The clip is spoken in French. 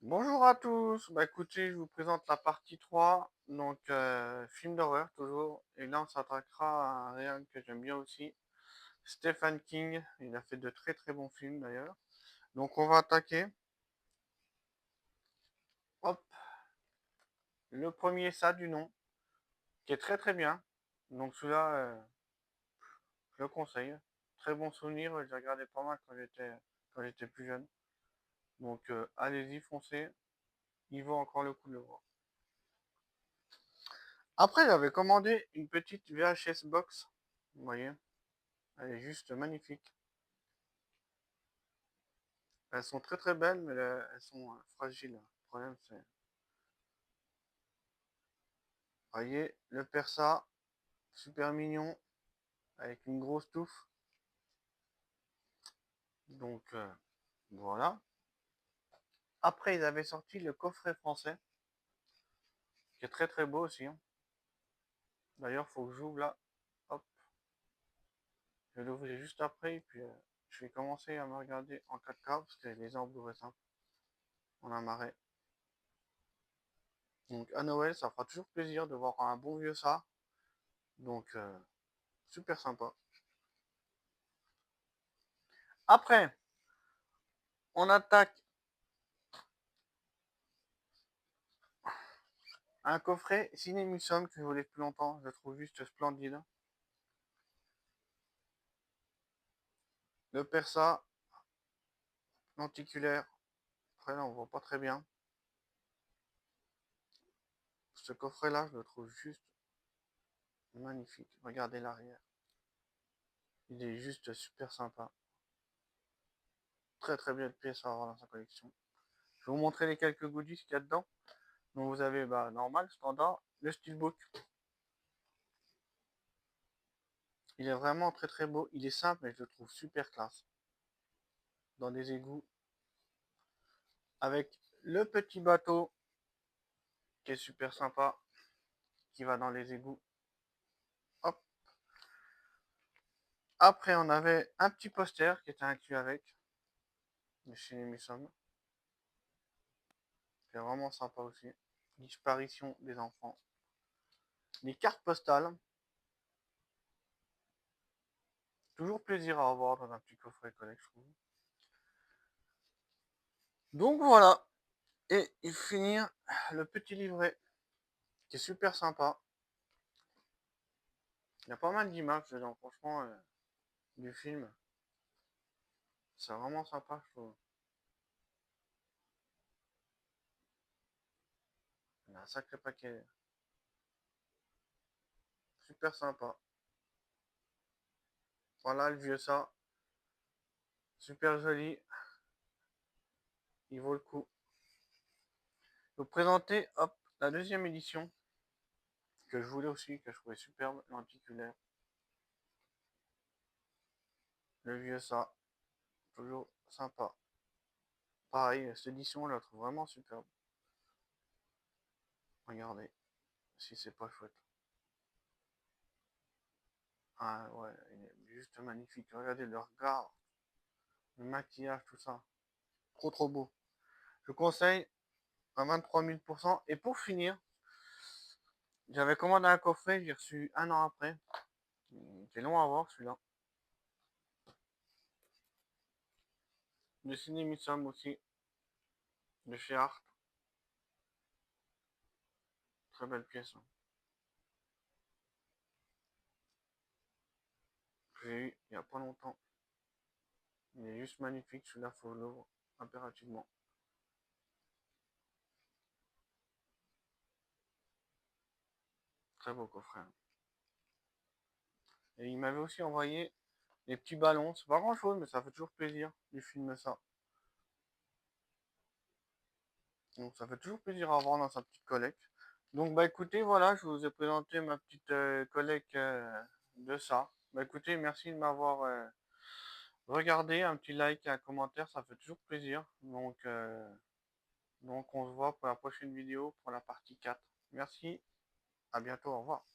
Bonjour à tous, bah écoutez, je vous présente la partie 3, donc film d'horreur toujours, et là on s'attaquera à un réal que j'aime bien aussi, Stephen King, il a fait de très très bons films d'ailleurs. Donc on va attaquer, hop, le premier ça du nom, qui est très très bien, donc celui-là, je le conseille, très bon souvenir, j'ai regardé pas mal quand j'étais plus jeune, donc allez-y, foncez, il vaut encore le coup de le voir. Après j'avais commandé une petite VHS box, vous voyez. Elle est juste magnifique. Elles sont très très belles, mais elles sont fragiles. Le problème, c'est. Voyez, le persa, super mignon, avec une grosse touffe. Donc, voilà. Après, ils avaient sorti le coffret français, qui est très très beau aussi, hein. D'ailleurs, faut que j'ouvre là. Hop, je vais l'ouvrir juste après, et puis je vais commencer à me regarder en 4K, parce que les en Blu-ray simple, on a marre. Donc, à Noël, ça fera toujours plaisir de voir un bon vieux ça. Donc, super sympa. Après, on attaque un coffret Cinémusum que je voulais depuis longtemps, je le trouve juste splendide. Le persa, lenticulaire, après là on voit pas très bien. Ce coffret là, je le trouve juste magnifique. Regardez l'arrière. Il est juste super sympa. Très très bien de pièces à avoir dans sa collection. Je vais vous montrer les quelques goodies qu'il y a dedans. Donc vous avez normal, standard, le steelbook. Il est vraiment très très beau. Il est simple mais je le trouve super classe. Dans des égouts. Avec le petit bateau qui est super sympa. Qui va dans les égouts. Hop. Après, on avait un petit poster qui était inclus avec, de chez Musum. C'est vraiment sympa aussi. Disparition des enfants. Les cartes postales. Toujours plaisir à avoir dans un petit coffret collecte, je trouve. Donc voilà. Et il finir le petit livret qui est super sympa. Il y a pas mal d'images dedans, franchement, du film. C'est vraiment sympa, je trouve. Il y a un sacré paquet. Super sympa. Voilà le vieux ça. Super joli. Il vaut le coup. Je vais vous présenter, hop, la deuxième édition que je voulais aussi, que je trouvais superbe, lenticulaire. Le vieux ça, toujours sympa. Pareil, cette édition, je la trouve vraiment superbe. Regardez, si c'est pas chouette. Ah ouais, il est juste magnifique. Regardez le regard, le maquillage, tout ça. Trop trop beau. Je conseille à 23 000%. Et pour finir, j'avais commandé un coffret, j'ai reçu un an après. C'est long à voir celui-là. De Ciné Mutsum aussi, de chez Art. Très belle pièce, hein. Que j'ai eu il y a pas longtemps. Il est juste magnifique, celui-là, faut l'ouvrir impérativement. Très beau coffret, hein. Et il m'avait aussi envoyé des petits ballons. C'est pas grand chose, mais ça fait toujours plaisir. Du film ça. Donc ça fait toujours plaisir à avoir dans sa petite collecte. Donc bah écoutez, voilà, je vous ai présenté ma petite collecte de ça. Bah écoutez, merci de m'avoir regardé. Un petit like et un commentaire, ça fait toujours plaisir. Donc on se voit pour la prochaine vidéo, pour la partie 4. Merci, à bientôt, au revoir.